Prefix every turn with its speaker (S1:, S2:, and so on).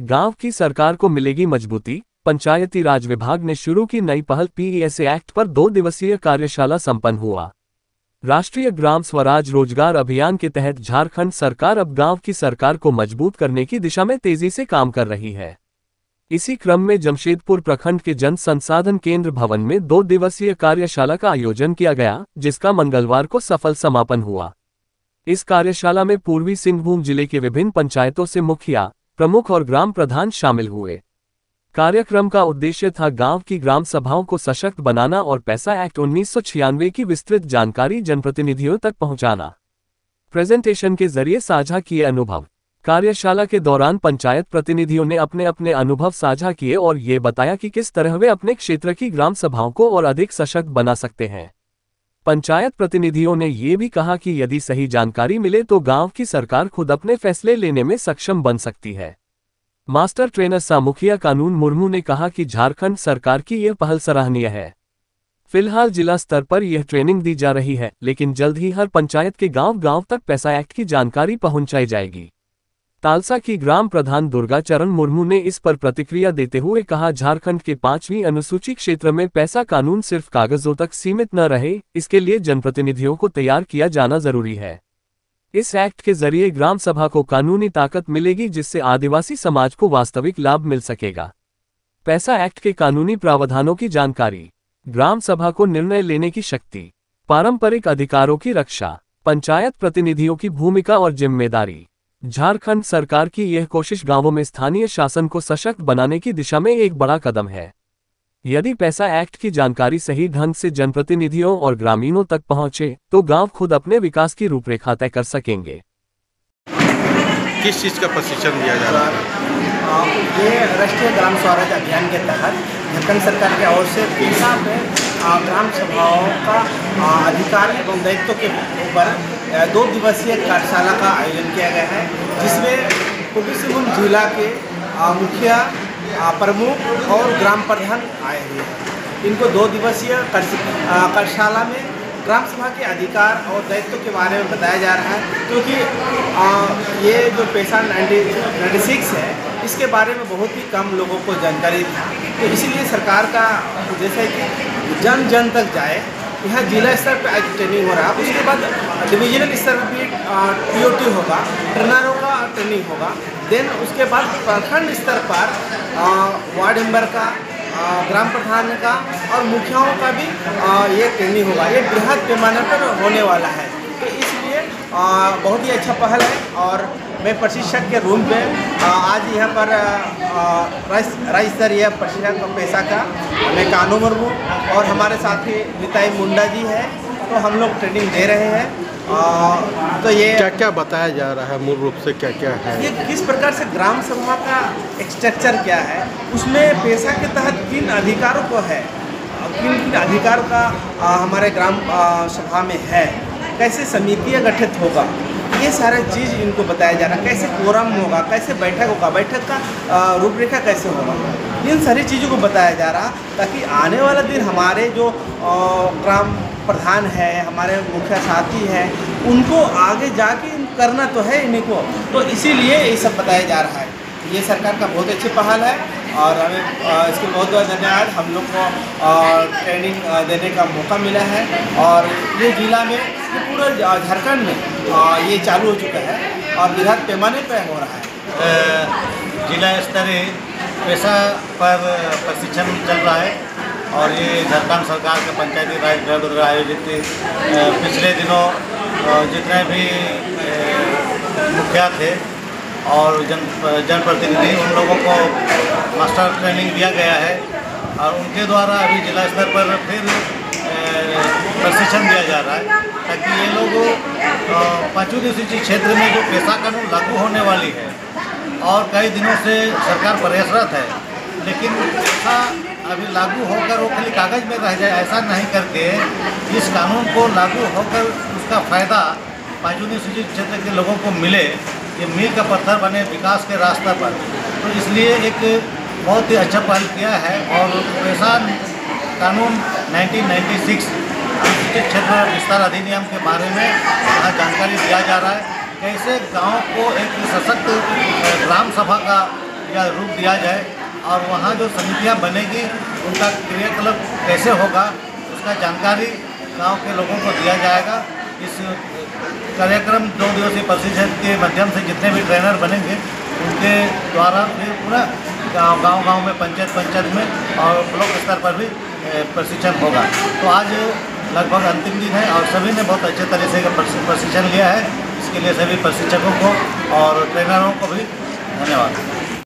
S1: गांव की सरकार को मिलेगी मजबूती। पंचायती राज विभाग ने शुरू की नई पहल पीएसए एक्ट पर 2 दिवसीय कार्यशाला संपन्न हुआ। राष्ट्रीय ग्राम स्वराज रोजगार अभियान के तहत झारखंड सरकार अब गांव की सरकार को मजबूत करने की दिशा में तेजी से काम कर रही है। इसी क्रम में जमशेदपुर प्रखंड के जन संसाधन केंद्र भवन में 2 दिवसीय कार्यशाला का आयोजन किया गया, जिसका मंगलवार को सफल समापन हुआ। इस कार्यशाला में पूर्वी सिंहभूम जिले के विभिन्न पंचायतों से मुखिया, प्रमुख और ग्राम प्रधान शामिल हुए। कार्यक्रम का उद्देश्य था गांव की ग्राम सभाओं को सशक्त बनाना और पैसा एक्ट 1996 की विस्तृत जानकारी जनप्रतिनिधियों तक पहुंचाना। प्रेजेंटेशन के जरिए साझा किए अनुभव। कार्यशाला के दौरान पंचायत प्रतिनिधियों ने अपने अपने अनुभव साझा किए और ये बताया कि किस तरह वे अपने क्षेत्र की ग्राम सभाओं को और अधिक सशक्त बना सकते हैं। पंचायत प्रतिनिधियों ने ये भी कहा कि यदि सही जानकारी मिले तो गांव की सरकार खुद अपने फैसले लेने में सक्षम बन सकती है। मास्टर ट्रेनर सा मुखिया कानून मुर्मू ने कहा कि झारखंड सरकार की यह पहल सराहनीय है। फिलहाल जिला स्तर पर यह ट्रेनिंग दी जा रही है, लेकिन जल्द ही हर पंचायत के गांव-गांव तक पैसा एक्ट की जानकारी पहुंचाई जाएगी। तालसा की ग्राम प्रधान दुर्गा चरण मुर्मू ने इस पर प्रतिक्रिया देते हुए कहा, झारखंड के 5वीं अनुसूची क्षेत्र में पैसा कानून सिर्फ कागजों तक सीमित न रहे, इसके लिए जनप्रतिनिधियों को तैयार किया जाना जरूरी है। इस एक्ट के जरिए ग्राम सभा को कानूनी ताकत मिलेगी, जिससे आदिवासी समाज को वास्तविक लाभ मिल सकेगा। पैसा एक्ट के कानूनी प्रावधानों की जानकारी, ग्राम सभा को निर्णय लेने की शक्ति, पारंपरिक अधिकारों की रक्षा, पंचायत प्रतिनिधियों की भूमिका और जिम्मेदारी। झारखंड सरकार की यह कोशिश गांवों में स्थानीय शासन को सशक्त बनाने की दिशा में एक बड़ा कदम है। यदि पैसा एक्ट की जानकारी सही ढंग से जनप्रतिनिधियों और ग्रामीणों तक पहुंचे, तो गांव खुद अपने विकास की रूपरेखा तय कर सकेंगे।
S2: किस चीज़ का प्रशिक्षण दिया जा रहा है?
S3: ये राष्ट्रीय ग्राम स्वराज अभियान के तहत झारखंड सरकार की ओर से पैसा में ग्राम सभाओं का अधिकार एवं दायित्व के ऊपर 2 दिवसीय कार्यशाला का आयोजन किया गया है, जिसमें पूर्वी सिंहभूम जिला के मुखिया, प्रमुख और ग्राम प्रधान आए हुए हैं। इनको 2 दिवसीय कार्यशाला में ग्राम सभा के अधिकार और दायित्व के बारे में बताया जा रहा है, क्योंकि ये जो पैसा 96 है, इसके बारे में बहुत ही कम लोगों को जानकारी थी। तो इसीलिए सरकार का जैसे कि जन जन तक जाए, यहाँ जिला स्तर पर आज ट्रेनिंग हो रहा है, उसके बाद डिविजनल स्तर पर भी TOT होगा, ट्रेनरों का ट्रेनिंग होगा, देन उसके बाद प्रखंड स्तर पर वार्ड मेंबर का, ग्राम प्रधान का और मुखियाओं का भी ये ट्रेनिंग होगा। ये बृहद पैमाने पर होने वाला है, तो इसलिए बहुत ही अच्छा पहल है। और मैं प्रशिक्षक के रूम पे आज यहाँ पर राज्य स्तरीय प्रशिक्षक पैसा का मैं कानू मुर्मू और हमारे साथी निताई मुंडा जी है, तो हम लोग ट्रेनिंग दे रहे हैं। तो ये
S2: क्या क्या बताया जा रहा है, मूल रूप से क्या क्या है?
S3: ये किस प्रकार से ग्राम सभा का स्ट्रक्चर क्या है, उसमें पैसा के तहत किन अधिकारों को है, किन किन अधिकार का हमारे ग्राम सभा में है, कैसे समितियाँ गठित होगा, ये सारे चीज़ इनको बताया जा रहा है। कैसे कोरम होगा, कैसे बैठक होगा, बैठक का रूपरेखा कैसे होगा, इन सारी चीज़ों को बताया जा रहा, ताकि आने वाला दिन हमारे जो ग्राम प्रधान है, हमारे मुखिया साथी हैं, उनको आगे जाके करना तो है इनको, तो इसीलिए ये सब बताया जा रहा है। ये सरकार का बहुत अच्छी पहल है और हमें इसके बहुत बहुत धन्यवाद। हम लोग को ट्रेनिंग देने का मौका मिला है और ये जिला में, ये पूरा झारखंड में ये चालू हो चुका है और बृहद पैमाने पर हो रहा है।
S4: जिला स्तरीय पैसा पर प्रशिक्षण चल रहा है और ये झारखंड सरकार के पंचायती राज विभाग द्वारा आयोजित पिछले दिनों जितने भी मुखिया थे और जनप्रतिनिधि, उन लोगों को मास्टर ट्रेनिंग दिया गया है और उनके द्वारा अभी जिला स्तर पर फिर प्रशिक्षण दिया जा रहा है, ताकि ये लोग 5वीं अनुसूची क्षेत्र में जो पैसा कानून लागू होने वाली है और कई दिनों से सरकार प्रयासरत है, लेकिन ऐसा अभी लागू होकर वो खाली कागज़ में रह जाए, ऐसा नहीं करके इस कानून को लागू होकर उसका फ़ायदा 5वीं अनुसूची क्षेत्र के लोगों को मिले, ये मील का पत्थर बने विकास के रास्ते पर। तो इसलिए एक बहुत ही अच्छा पहल किया है और पैसा कानून 1996 अनुसूचित क्षेत्र विस्तार अधिनियम के बारे में यहाँ जानकारी दिया जा रहा है, कैसे गांव को एक सशक्त ग्राम सभा का या रूप दिया जाए और वहाँ जो समितियाँ बनेगी उनका क्रियाकलाप कैसे होगा उसका जानकारी गांव के लोगों को दिया जाएगा। इस कार्यक्रम 2 दिवसीय प्रशिक्षण के माध्यम से जितने भी ट्रेनर बनेंगे उनके द्वारा फिर पूरा गांव में पंचायत में और ब्लॉक स्तर पर भी प्रशिक्षण होगा। तो आज लगभग अंतिम दिन है और सभी ने बहुत अच्छे तरीके से प्रशिक्षण लिया है। इसके लिए सभी प्रशिक्षकों को और ट्रेनरों को भी धन्यवाद।